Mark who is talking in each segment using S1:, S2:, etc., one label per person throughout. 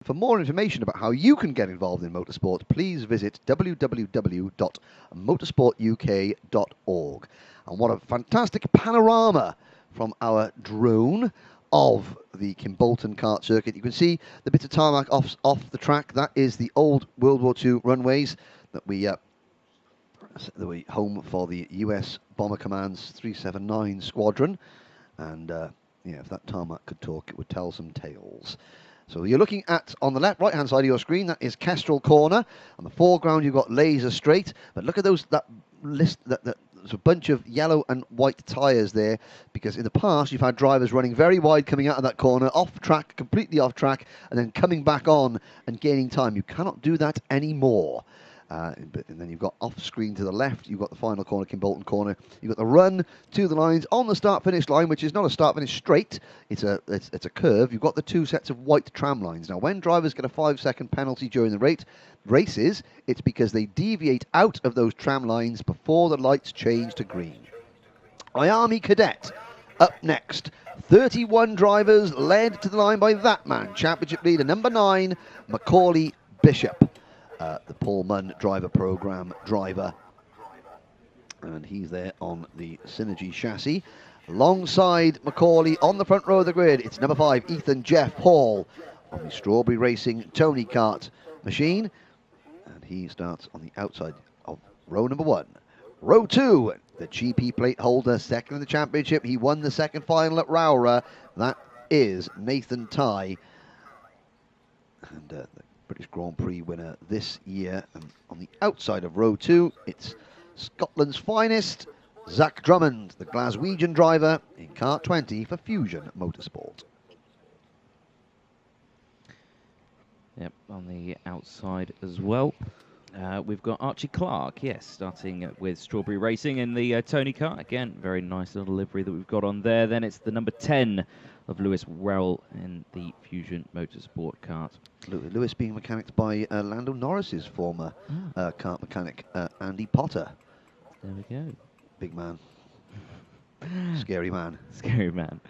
S1: For more information about how you can get involved in motorsport, please visit www.motorsportuk.org. And what a fantastic panorama from our drone of the Kimbolton kart circuit. You can see the bit of tarmac off the track. That is the old World War II runways that we home for the US Bomber Command's 379 squadron. And yeah, if that tarmac could talk, it would tell some tales. So you're looking at, on the right-hand side of your screen, that is Kestrel Corner. On the foreground, you've got Laser Straight. But look at there's a bunch of yellow and white tyres there, because in the past, you've had drivers running very wide coming out of that corner, off track, completely off track, and then coming back on and gaining time. You cannot do that anymore. And then you've got off screen to the left, you've got the final corner, Kimbolton corner. You've got the run to the lines on the start-finish line, which is not a start-finish straight. It's a curve. You've got the two sets of white tram lines. Now, when drivers get a 5-second penalty during the races, it's because they deviate out of those tram lines before the lights change to green. IAME Cadet up next. 31 drivers led to the line by that man, championship leader number 9, Macaulay Bishop. The Paul Munn driver program driver, and he's there on the Synergy chassis alongside Macaulay on the front row of the grid. It's number 5 Ethan Jeff Hall on the Strawberry Racing Tony Kart machine, and he starts on the outside of row number 1. Row 2, the GP plate holder, second in the championship. He won the second final at Rowra. That is Nathan Tye, and the British Grand Prix winner this year. And on the outside of row 2, it's Scotland's finest, Zach Drummond, the Glaswegian driver in Kart 20 for Fusion Motorsport.
S2: Yep, on the outside as well. We've got Archie Clark, yes, starting with Strawberry Racing in the Tony Kart. Again, very nice little livery that we've got on there. Then it's the number 10 of Lewis Werrell in the Fusion Motorsport kart.
S1: Lewis being mechanicked by Lando Norris's former kart mechanic, Andy Potter.
S2: There we go.
S1: Big man. Scary man.
S2: Scary man.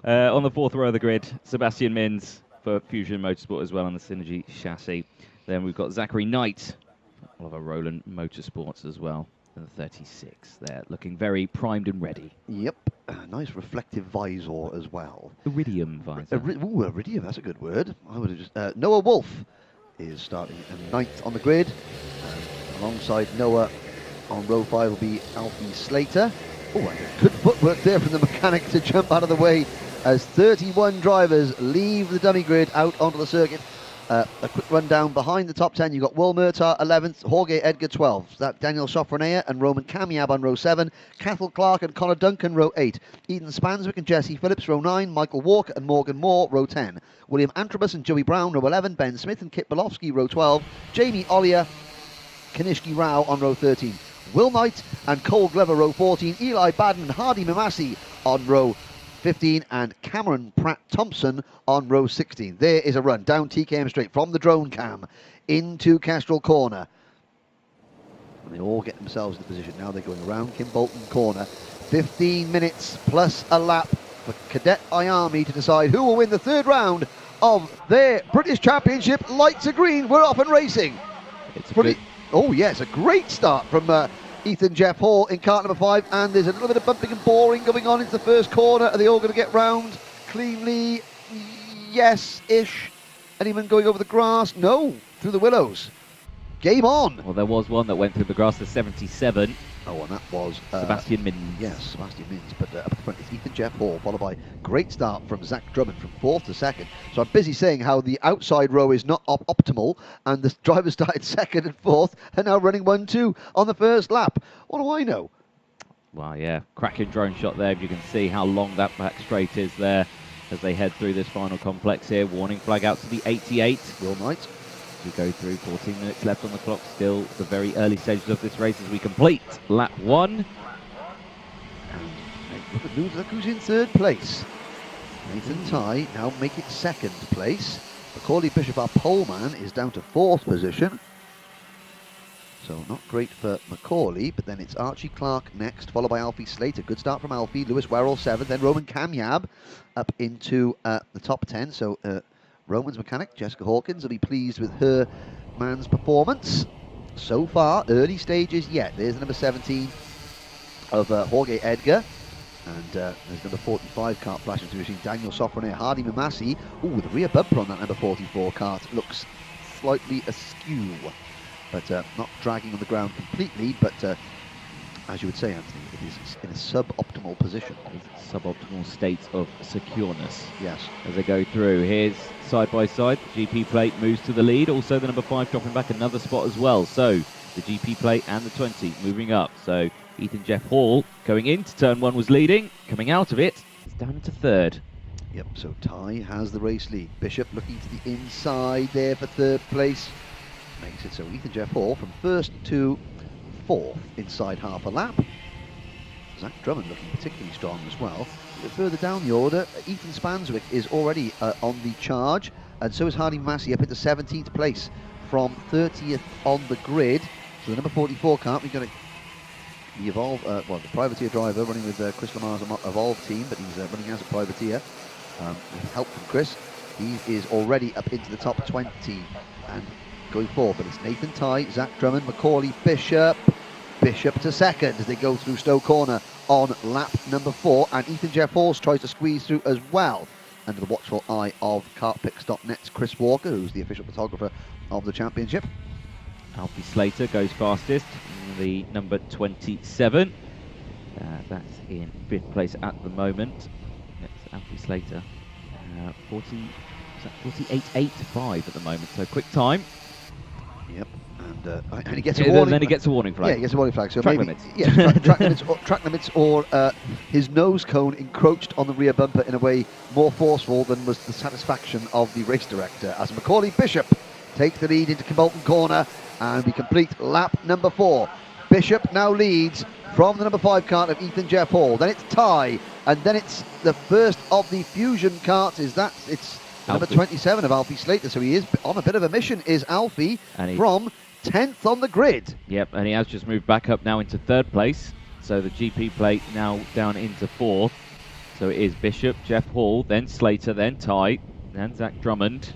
S2: On the 4th row of the grid, Sebastian Mins for Fusion Motorsport as well on the Synergy chassis. Then we've got Zachary Knight, Oliver Rowland Motorsports as well, in the 36 there, looking very primed and ready.
S1: Yep, nice reflective visor as well.
S2: Iridium visor.
S1: Ooh, iridium, that's a good word. I would have just... Noah Wolf is starting at 9th on the grid. Alongside Noah on row 5 will be Alfie Slater. Oh, good footwork there from the mechanic to jump out of the way as 31 drivers leave the dummy grid out onto the circuit. A quick rundown behind the top 10. You've got Will Murtaugh 11th, Jorge Edgar 12th. That Daniel Sofronea and Roman Kamiab on row 7. Cathal Clark and Connor Duncan row 8. Eden Spanswick and Jesse Phillips row 9. Michael Walker and Morgan Moore row 10. William Antrobus and Joey Brown row 11. Ben Smith and Kit Bolofsky row 12. Jamie Ollier, Kanishki Rao on row 13. Will Knight and Cole Glover row 14. Eli Baden and Hardy Mamasi on row 15, and Cameron Pratt-Thompson on row 16. There is a run down TKM straight from the drone cam into Kestrel Corner. And they all get themselves in position. Now they're going around Kimbolton Corner. 15 minutes plus a lap for Cadet IAME to decide who will win the 3rd round of their British Championship. Lights are green, we're off and racing.
S2: It's pretty.
S1: Oh yes, a great start from Ethan Jeff Hall in kart number 5, and there's a little bit of bumping and boring going on into the first corner. Are they all going to get round cleanly? Yes-ish. Anyone going over the grass? No, through the willows. Game on.
S2: Well, there was one that went through the grass, the 77.
S1: Oh, and that was...
S2: Sebastian Mins.
S1: Yes, Sebastian Mins, but up at the front it's Ethan Jeff Hall, followed by great start from Zach Drummond from 4th to 2nd. So I'm busy saying how the outside row is not optimal, and the drivers started 2nd and 4th, and now running 1-2 on the first lap. What do I know?
S2: Well, yeah, cracking drone shot there. If you can see how long that back straight is there as they head through this final complex here. Warning flag out to the 88.
S1: Will Knight.
S2: We go through 14 minutes left on the clock, still the very early stages of this race as we complete lap 1.
S1: Look who's in 3rd place. Nathan Tye now make it 2nd place. Macaulay Bishop, our poleman, is down to 4th position. So not great for Macaulay, but then it's Archie Clark next, followed by Alfie Slater. Good start from Alfie. Lewis Werrell 7th, then Roman Kamiab up into the top 10. So Roman's mechanic, Jessica Hawkins, will be pleased with her man's performance. So far, early stages yet. There's the number 17 of Jorge Edgar. And there's number 45 kart flashing through between Daniel Sofronet, Hardy Mamasi. Ooh, the rear bumper on that number 44 kart looks slightly askew. But not dragging on the ground completely, but as you would say, Anthony, it is in a suboptimal position.
S2: Suboptimal state of secureness.
S1: Yes.
S2: As they go through, here's side by side. The GP plate moves to the lead. Also, the number 5 dropping back another spot as well. So the GP plate and the 20 moving up. So Ethan Jeff Hall going into turn 1 was leading. Coming out of it, he's down into 3rd.
S1: Yep. So Ty has the race lead. Bishop looking to the inside there for 3rd place. Makes it so Ethan Jeff Hall from 1st to 4th inside half a lap. Zach Drummond looking particularly strong as well. A bit further down the order, Ethan Spanswick is already on the charge, and so is Hardy Massey up into 17th place from 30th on the grid. So the number 44 kart, we've got the Evolve, the privateer driver running with Chris Lamar's Evolve team, but he's running as a privateer with help from Chris. He is already up into the top 20 and going forward, but it's Nathan Ty, Zach Drummond, Macaulay Bishop to 2nd as they go through Stowe Corner on lap number 4, and Ethan Jeff Horse tries to squeeze through as well under the watchful eye of kartpicks.net's Chris Walker, who's the official photographer of the championship.
S2: Alfie Slater goes fastest, the number 27. That's in 5th place at the moment. That's Alfie Slater. 48.85 at the moment, so quick time.
S1: Yep. And he gets a warning.
S2: Then he gets a warning flag.
S1: Yeah, he gets a warning flag. So
S2: track
S1: maybe,
S2: limits.
S1: Yeah, track limits, or his nose cone encroached on the rear bumper in a way more forceful than was the satisfaction of the race director. As Macaulay Bishop takes the lead into Kimbolton Corner, and we complete lap number 4. Bishop now leads from the number 5 kart of Ethan Jeff Hall. Then it's Ty, and then it's the first of the fusion karts. It's number 27 of Alfie Slater. So he is on a bit of a mission. Is Alfie from 10th on the grid?
S2: Yep, and he has just moved back up now into 3rd place. So the GP plate now down into 4th. So it is Bishop, Jeff Hall, then Slater, then Ty, then Zach Drummond.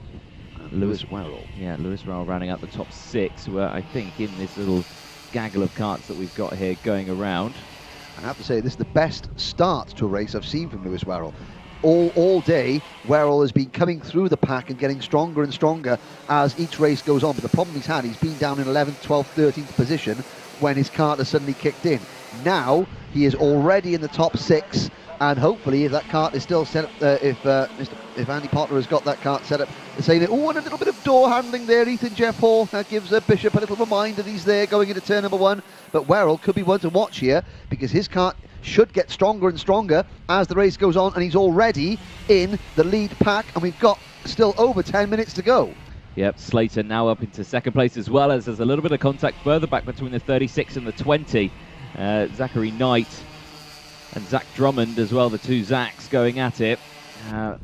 S1: Lewis Werrell.
S2: Yeah, Lewis Werrell rounding out the top 6, who are, I think, in this little gaggle of karts that we've got here going around.
S1: I have to say, this is the best start to a race I've seen from Lewis Werrell. All day, Werrell has been coming through the pack and getting stronger and stronger as each race goes on. But the problem he's had, he's been down in 11th, 12th, 13th position when his kart has suddenly kicked in. Now, he is already in the top 6, and hopefully, if that kart is still set up, if Andy Potter has got that kart set up, they're saying, oh, and a little bit of door handling there, Ethan Jeff Hall. That gives Bishop a little reminder that he's there going into turn number 1. But Werrell could be one to watch here, because his kart should get stronger and stronger as the race goes on, and he's already in the lead pack, and we've got still over 10 minutes to go.
S2: Yep, Slater now up into 2nd place, as well as there's a little bit of contact further back between the 36 and the 20. Zachary Knight and Zach Drummond as well, the two Zachs going at it.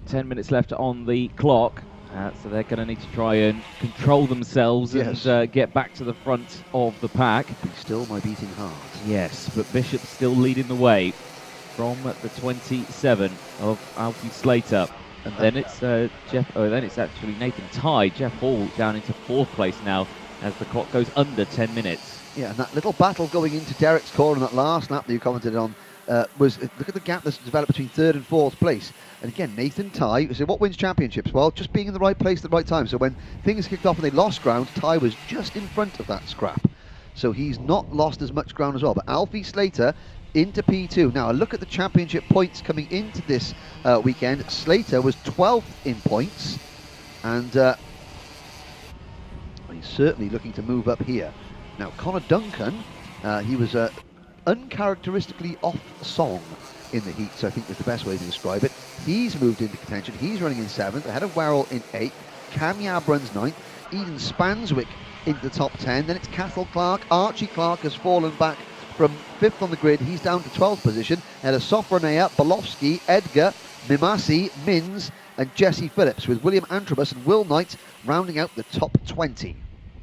S2: 10 minutes left on the clock, so they're going to need to try and control themselves and get back to the front of the pack.
S1: Be still my beating heart.
S2: Yes, but Bishop's still leading the way from the 27 of Alfie Slater. And then it's then it's actually Nathan Ty, Jeff Hall down into 4th place now as the clock goes under 10 minutes.
S1: Yeah, and that little battle going into Derek's corner in that last lap that you commented on was, look at the gap that's developed between 3rd and 4th place. And again, Nathan Ty, so what wins championships? Well, just being in the right place at the right time. So when things kicked off and they lost ground, Ty was just in front of that scrap. So he's not lost as much ground as well. But Alfie Slater into P2. Now, a look at the championship points coming into this weekend. Slater was 12th in points, and he's certainly looking to move up here. Now, Connor Duncan, he was uncharacteristically off song in the heat, so I think was the best way to describe it. He's moved into contention. He's running in 7th, ahead of Werrell in 8th. Cam Yab runs 9th. Eden Spanswick into the top 10. Then it's Cathal Clark. Archie Clark has fallen back from 5th on the grid. He's down to 12th position. Ahead of Sofronea, Bolofsky, Edgar, Mimasi, Mins, and Jesse Phillips, with William Antrobus and Will Knight rounding out the top 20.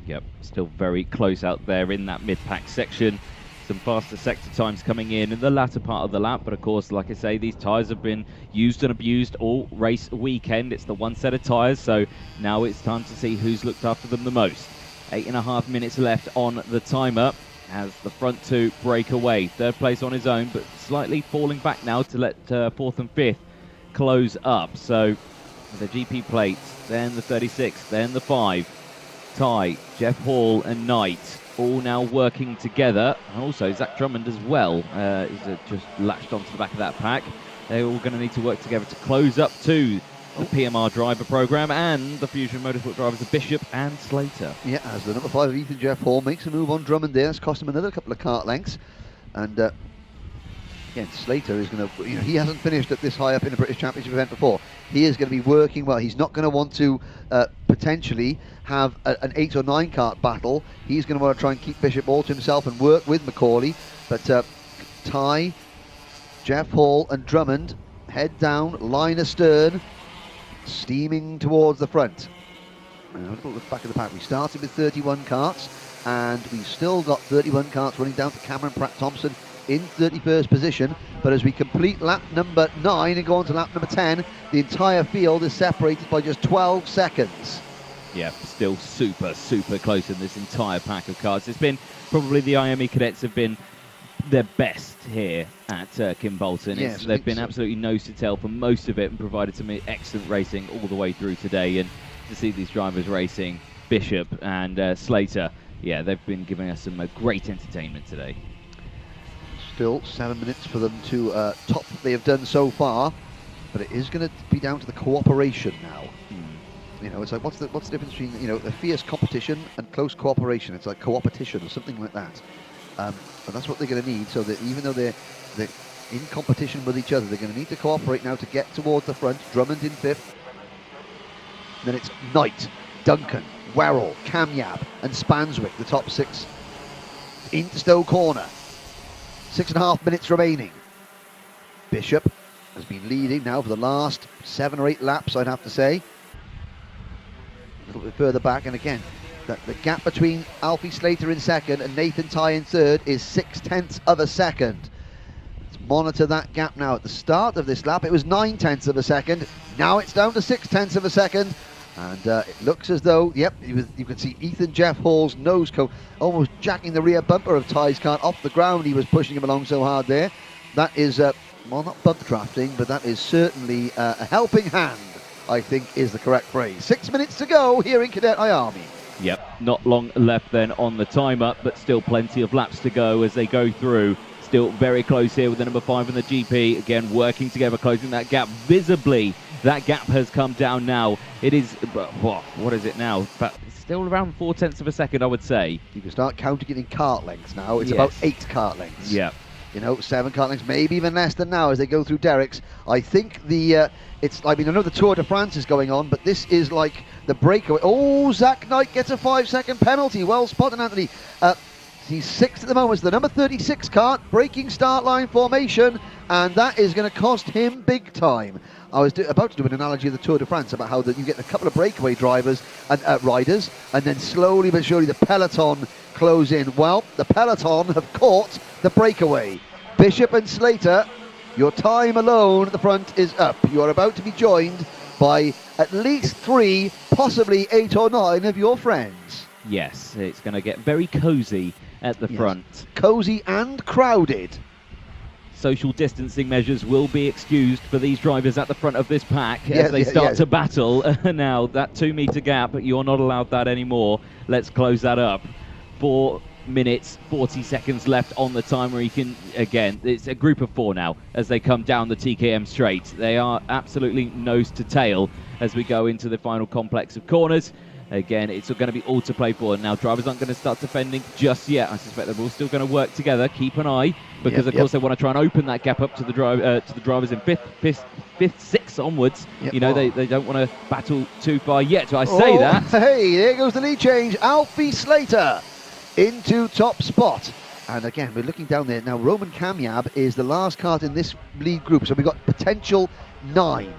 S2: Yep, still very close out there in that mid-pack section. some faster sector times coming in the latter part of the lap. But of course, like I say, these tyres have been used and abused all race weekend. It's the one set of tyres, so now it's time to see who's looked after them the most. 8.5 minutes left on the timer as the front two break away. Third place on his own, but slightly falling back now to let fourth and fifth close up. So the GP plates, then the 36, then the 5. Ty, Jeff Hall and Knight all now working together. And also Zach Drummond as well is just latched onto the back of that pack. They're all going to need to work together to close up to the PMR driver program and the Fusion Motorsport drivers of Bishop and Slater.
S1: Yeah, as the number 5 Ethan Jeff Hall makes a move on Drummond there. It's cost him another couple of kart lengths. And again, Slater is going to, he hasn't finished at this high up in a British Championship event before. He is going to be working well. He's not going to want to potentially have an 8 or 9 kart battle. He's going to want to try and keep Bishop all to himself and work with Macaulay. But Ty, Jeff Hall and Drummond head down, line astern, steaming towards the front. And look at the back of the pack. We started with 31 karts, and we've still got 31 karts running down to Cameron Pratt-Thompson in 31st position. But as we complete lap number 9 and go on to lap number 10, the entire field is separated by just 12 seconds.
S2: Yeah, still super close in this entire pack of cars. It's been probably the IAME Cadets have been their best here at Kimbolton.
S1: Yes,
S2: they've been absolutely nose to tail for most of it and provided some excellent racing all the way through today. And to see these drivers racing, Bishop and Slater, yeah, they've been giving us some great entertainment today.
S1: Still 7 minutes for them to top what they have done so far, but it is going to be down to the cooperation now. It's like what's the difference between a fierce competition and close cooperation? It's like co-opetition or something like that. But that's what they're going to need. So that even though they're in competition with each other, they're going to need to cooperate now to get towards the front. Drummond in 5th. Then it's Knight, Duncan, Werrell, Camyab and Spanswick, the top 6 into Stowe Corner. 6.5 minutes remaining. Bishop has been leading now for the last 7 or 8 laps, I'd have to say. A little bit further back, and again, the gap between Alfie Slater in 2nd and Nathan Ty in 3rd is 0.6 of a second. Let's monitor that gap now. At the start of this lap, it was 0.9 of a second. Now it's down to 0.6 of a second. And it looks as though, yep, you can see Ethan Jeff Hall's nose cone almost jacking the rear bumper of Ty's car off the ground. He was pushing him along so hard there. That is, well, not bump drafting, but that is certainly a helping hand, I think is the correct phrase. 6 minutes to go here in Cadet IAME.
S2: Yep, not long left then on the timer, but still plenty of laps to go as they go through. Still very close here with the number 5 in the GP. Again, working together, closing that gap visibly. That gap has come down now. It is, what is it now? But it's still around 0.4 of a second, I would say. You
S1: can start counting it in kart lengths now. It's about 8 kart lengths.
S2: Yeah.
S1: 7 kart lengths, maybe even less than now as they go through Derricks. I think I know the Tour de France is going on, but this is like the breakaway. Oh, Zach Knight gets a 5-second penalty. Well spotted, Anthony. He's 6th at the moment. It's the number 36 kart, breaking start line formation, and that is going to cost him big time. I was about to do an analogy of the Tour de France about how you get a couple of breakaway drivers and riders, and then slowly but surely the peloton close in. Well, the peloton have caught the breakaway. Bishop and Slater, your time alone at the front is up. You are about to be joined by at least 3, possibly 8 or 9 of your friends.
S2: Yes, it's going to get very cosy at the front.
S1: Cosy and crowded.
S2: Social distancing measures will be excused for these drivers at the front of this pack as they start to battle. Now, that 2-meter gap, you're not allowed that anymore. Let's close that up. 4 minutes, 40 seconds left on the timer. You can, again, it's a group of 4 now as they come down the TKM straight. They are absolutely nose to tail as we go into the final complex of corners. Again, it's going to be all to play for. Now, drivers aren't going to start defending just yet. I suspect they're all still going to work together. Keep an eye, because of course they want to try and open that gap up to the drivers in fifth, 6th onwards. They don't want to battle too far yet. So I say that.
S1: Hey, there goes the lead change. Alfie Slater into top spot. And again, we're looking down there now. Roman Camyab is the last kart in this lead group, so we've got potential 9.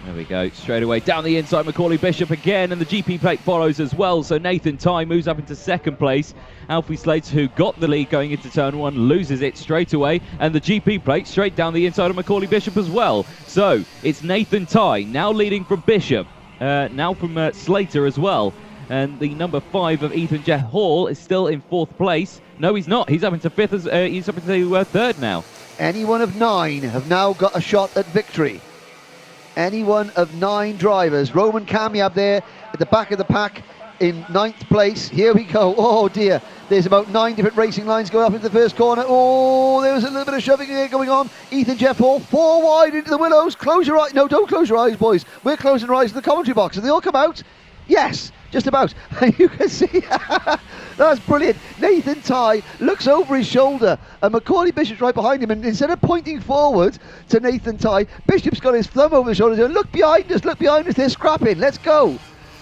S2: There we go, straight away down the inside, Macaulay Bishop again, and the GP plate follows as well, so Nathan Tye moves up into second place. Alfie Slates, who got the lead going into turn 1, loses it straight away, and the GP plate straight down the inside of Macaulay Bishop as well. So it's Nathan Tye now leading from Bishop, now from Slater as well, and the number 5 of Ethan Jeff Hall is still in 4th place. No, he's not, he's up into 5th, he's up into 3rd now.
S1: Any one of 9 have now got a shot at victory. Any one of 9 drivers. Roman Kamiab there at the back of the pack in 9th place. Here we go. Oh dear. There's about 9 different racing lines going up into the first corner. Oh, there was a little bit of shoving here going on. Ethan Jeff Hall 4 wide into the Willows. Close your eyes. No, don't close your eyes, boys. We're closing our eyes in the commentary box. Have they all come out? Yes, just about. And you can see, that's brilliant. Nathan Tye looks over his shoulder and Macaulay Bishop's right behind him, and instead of pointing forward to Nathan Tye, Bishop's got his thumb over his shoulder and look behind us, they're scrapping, let's go.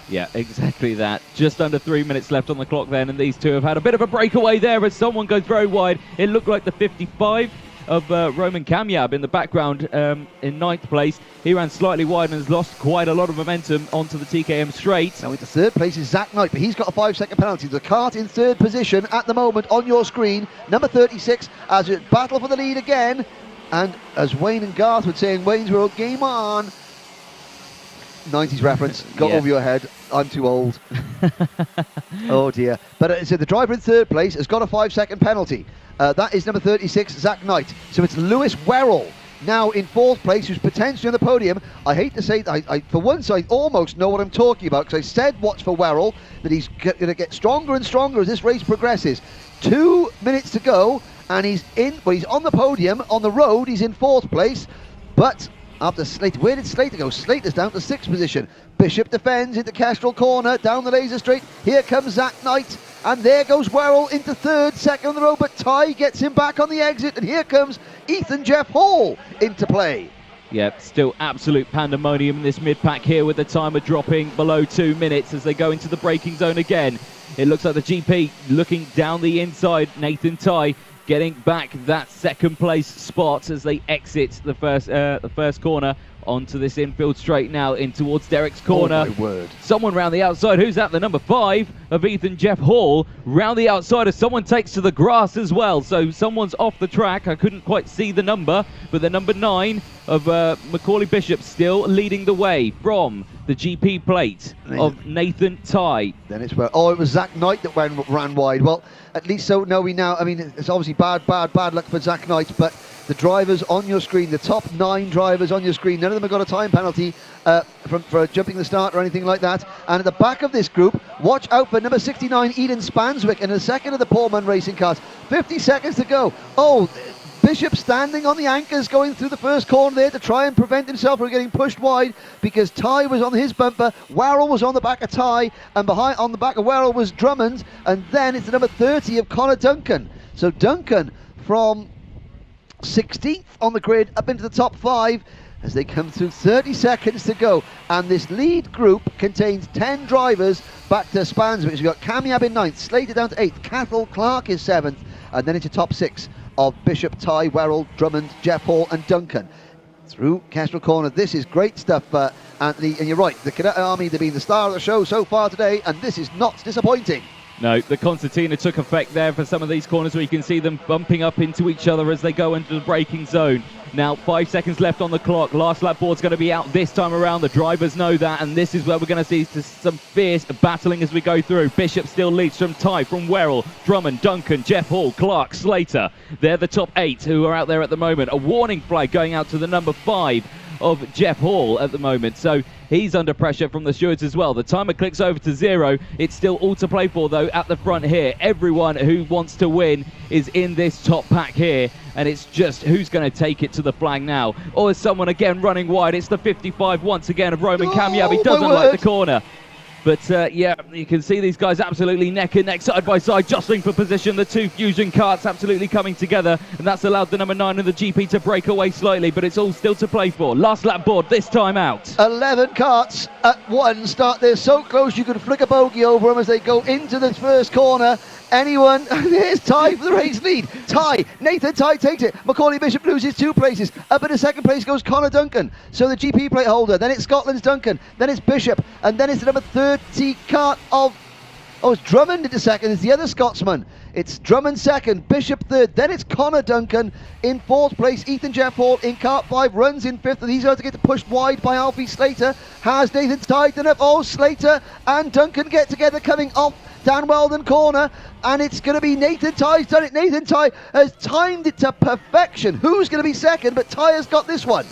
S2: Yeah, exactly that. Just under 3 minutes left on the clock then, and these two have had a bit of a breakaway there as someone goes very wide. It looked like the 55 of Roman Kamiab in the background in 9th place. He ran slightly wide and has lost quite a lot of momentum onto the TKM straight.
S1: Now into 3rd place is Zach Knight, but he's got a 5-second penalty. The Kart in 3rd position at the moment on your screen. Number 36 as it battle for the lead again. And as Wayne and Garth would say in Wayne's World, game on. 90s reference, got over your head. I'm too old. Oh dear. But so the driver in 3rd place has got a 5-second penalty. That is number 36, Zach Knight. So it's Lewis Werrell now in 4th place, who's potentially on the podium. I hate to say, for once, I almost know what I'm talking about, because I said watch for Werrell, that he's going to get stronger and stronger as this race progresses. 2 minutes to go, and he's on the podium, on the road, he's in 4th place, but after Slater, where did Slater go? Slater's down to 6th position. Bishop defends into Kestrel corner, down the laser straight. Here comes Zach Knight, and there goes Werrell into 3rd, 2nd on the road, but Tye gets him back on the exit, and here comes Ethan Jeff Hall into play.
S2: Yeah, still absolute pandemonium in this mid-pack here, with the timer dropping below 2 minutes as they go into the braking zone again. It looks like the GP looking down the inside. Nathan Tye getting back that 2nd place spot as they exit the first corner onto this infield straight now in towards Derek's corner.
S1: Oh my word.
S2: Someone round the outside. Who's that? The number 5 of Ethan Jeff Hall round the outside as someone takes to the grass as well. So someone's off the track. I couldn't quite see the number, but the number 9 of Macaulay Bishop still leading the way from the GP plate of Nathan Tye.
S1: Then it's it was Zach Knight that ran wide. Well, at least so know we now. I mean, it's obviously bad luck for Zach Knight, but the drivers on your screen, the top 9 drivers on your screen, none of them have got a time penalty for jumping the start or anything like that. And at the back of this group, watch out for number 69, Eden Spanswick, in the 2nd of the Pullman racing cars. 50 seconds to go. Oh, Bishop standing on the anchors going through the first corner there to try and prevent himself from getting pushed wide, because Tye was on his bumper, Werrell was on the back of Tye, and behind on the back of Werrell was Drummond, and then it's the number 30 of Connor Duncan. So Duncan from 16th on the grid up into the top 5 as they come through. 30 seconds to go, and this lead group contains 10 drivers back to Spanswick. We've got Kamiab in 9th, Slater down to 8th, Cathal Clark is 7th, and then into top 6 of Bishop, Tye, Werrell, Drummond, Jeff Hall and Duncan. Through Kestrel corner. This is great stuff, Anthony, and you're right, the Cadet Army, they've been the star of the show so far today, and this is not disappointing.
S2: No, the concertina took effect there for some of these corners where you can see them bumping up into each other as they go into the braking zone. Now, 5 seconds left on the clock. Last lap board's going to be out this time around. The drivers know that, and this is where we're going to see some fierce battling as we go through. Bishop still leads from Tye, from Werrell, Drummond, Duncan, Jeff Hall, Clark, Slater. They're the top 8 who are out there at the moment. A warning flag going out to the number 5 of Jeff Hall at the moment, so he's under pressure from the stewards as well. The timer clicks over to 0. It's still all to play for though at the front here. Everyone who wants to win is in this top pack here, and it's just who's going to take it to the flag now. Or is someone again running wide? It's the 55 once again of Roman Kamiab. He doesn't like the corner. But yeah, you can see these guys absolutely neck and neck, side by side, jostling for position. The 2 Fusion karts absolutely coming together, and that's allowed the number 9 of the GP to break away slightly, but it's all still to play for. Last lap board this time out.
S1: 11 karts at one start. They're so close you could flick a bogey over them as they go into the first corner. Anyone? There's Ty for the race lead. Ty, Nathan Ty takes it. Macaulay Bishop loses 2 places. Up in the second place goes Connor Duncan. So the GP plate holder. Then it's Scotland's Duncan. Then it's Bishop. And then it's the number 30 kart of... Oh, it's Drummond into second. It's the other Scotsman. It's Drummond second, Bishop third. Then it's Connor Duncan in 4th place. Ethan Jeff Hall in kart 5 runs in 5th, and he's going to get pushed wide by Alfie Slater. Has Nathan tied up? Oh, Slater and Duncan get together coming off Dan Weldon corner, and it's going to be Nathan Ty's done it. Nathan Ty has timed it to perfection. Who's going to be second? But Ty has got this one.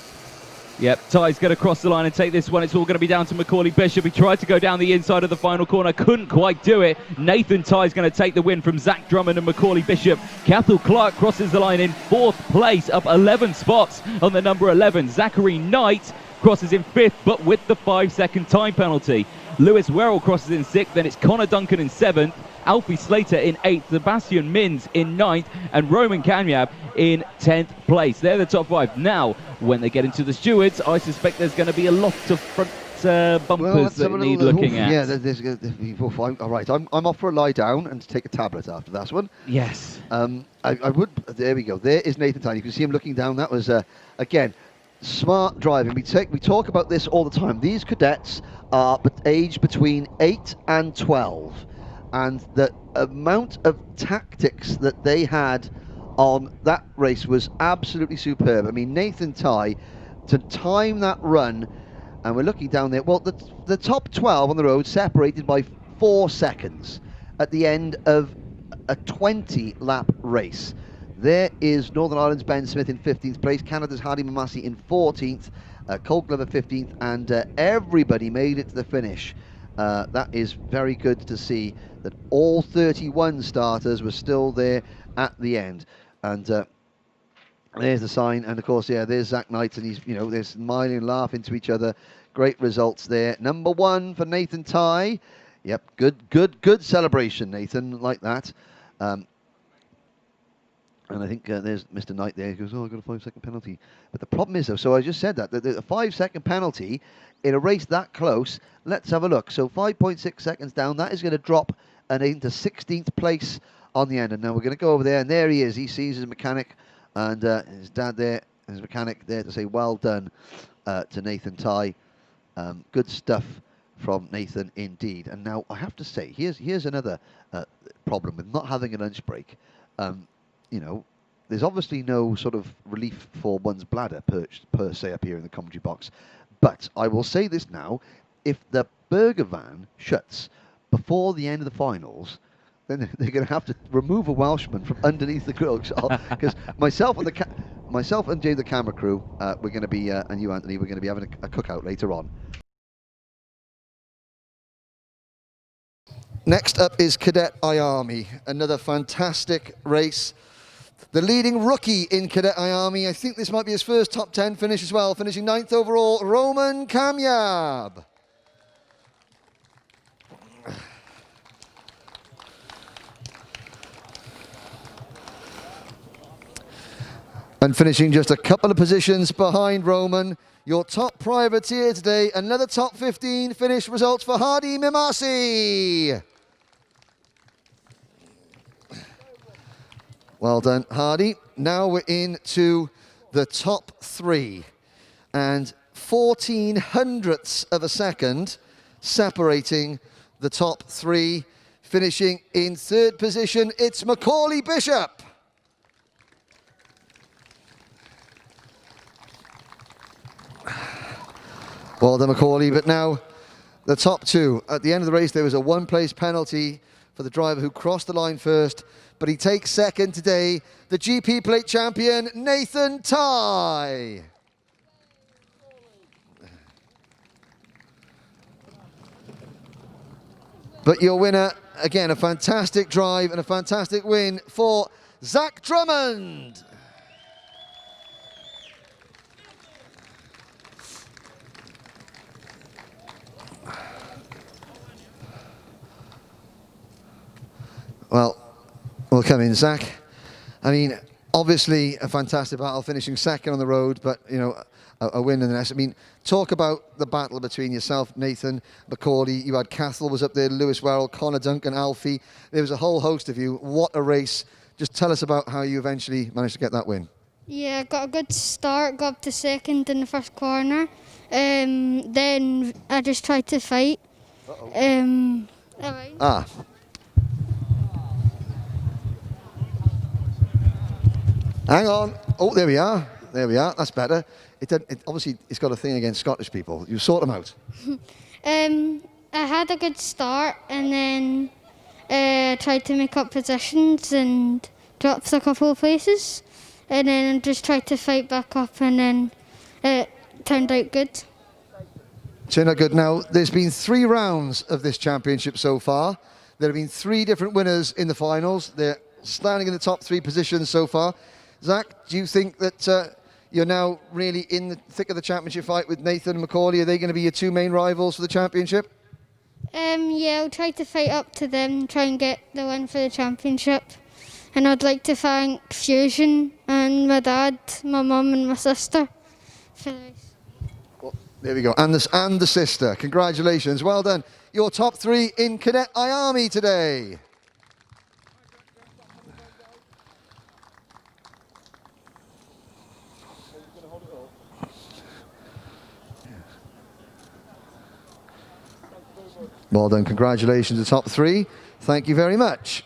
S2: Yep, Ty's going to cross the line and take this one. It's all going to be down to Macaulay Bishop. He tried to go down the inside of the final corner, couldn't quite do it. Nathan Ty's going to take the win from Zach Drummond and Macaulay Bishop. Cathal Clark crosses the line in 4th place, up 11 spots on the number 11. Zachary Knight crosses in 5th, but with the 5-second time penalty. Lewis Werrell crosses in 6th, then it's Connor Duncan in 7th. Alfie Slater in 8th, Sebastian Mins in 9th, and Roman Kanyab in 10th place. They're the top 5. Now, when they get into the stewards, I suspect there's going to be a lot of front bumpers that need looking at.
S1: Yeah, all right. I'm off for a lie down and to take a tablet after that one.
S2: Yes.
S1: I would. There we go. There is Nathan Tyne. You can see him looking down. That was again smart driving. We talk about this all the time. These cadets are aged between 8 and 12. And the amount of tactics that they had on that race was absolutely superb. I mean, Nathan Ty, to time that run, and we're looking down there, well, the top 12 on the road separated by 4 seconds at the end of a 20-lap race. There is Northern Ireland's Ben Smith in 15th place, Canada's Hardy Mamasi in 14th, Cole Glover 15th, and everybody made it to the finish. That is very good to see that all 31 starters were still there at the end. And there's the sign, and of course, yeah, there's Zach Knight, and he's, they're smiling and laughing to each other. Great results there. Number 1 for Nathan Ty. Yep, good celebration, Nathan, like that. And I think there's Mr. Knight there. He goes, oh, I got a 5-second penalty. But the problem is, though, so I just said that, the 5-second penalty in a race that close, let's have a look. So 5.6 seconds down, that is going to drop into 16th place on the end. And now we're going to go over there, and there he is. He sees his mechanic and his dad there, his mechanic there to say well done to Nathan Ty. Good stuff from Nathan indeed. And now I have to say, here's another problem with not having a lunch break. There's obviously no sort of relief for one's bladder per se up here in the commentary box. But I will say this now, if the burger van shuts before the end of the finals, then they're going to have to remove a Welshman from underneath the grill. Because myself and Jay, the camera crew, we're going to be, and you, Anthony, we're going to be having a cookout later on. Next up is Cadet IAME, another fantastic race. The leading rookie in Cadet IAME, I think this might be his first top 10 finish as well, finishing 9th overall, Roman Kanyab. And finishing just a couple of positions behind Roman, your top privateer today, another top 15 finish results for Hardy Mimasi. Well done, Hardy. Now we're into the top 3, and 14 hundredths of a second separating the top 3. Finishing in 3rd position, it's Macaulay Bishop. Well done, Macaulay, but now the top 2. At the end of the race, there was a 1-place penalty for the driver who crossed the line first, but he takes second today, the GP plate champion, Nathan Ty. But your winner, again, a fantastic drive and a fantastic win for Zach Drummond. Well, we'll come in, Zach. I mean, obviously a fantastic battle, finishing second on the road, but, a win in the nest. I mean, talk about the battle between yourself, Nathan, Macaulay. You had Cathal was up there, Lewis Werrell, Connor Duncan, Alfie. There was a whole host of you. What a race. Just tell us about how you eventually managed to get that win.
S3: Yeah, I got a good start, got up to second in the first corner. Then I just tried to fight. Alright.
S1: Ah. Hang on. Oh, there we are. There we are. That's better. Obviously, it's got a thing against Scottish people. You sort them out.
S3: I had a good start and then tried to make up positions and dropped a couple of places. And then just tried to fight back up and then it turned out good.
S1: Turned out good. Now, there's been 3 rounds of this championship so far. There have been 3 different winners in the finals. They're standing in the top 3 positions so far. Zach, do you think that you're now really in the thick of the championship fight with Nathan and Macaulay? Are they going to be your 2 main rivals for the championship?
S3: Yeah, I'll try to fight up to them, try and get the win for the championship. And I'd like to thank Fusion and my dad, my mum and my sister for this.
S1: Well, there we go. And the sister. Congratulations. Well done. Your top 3 in Cadet IAME today. Well done. Congratulations, the top 3. Thank you very much.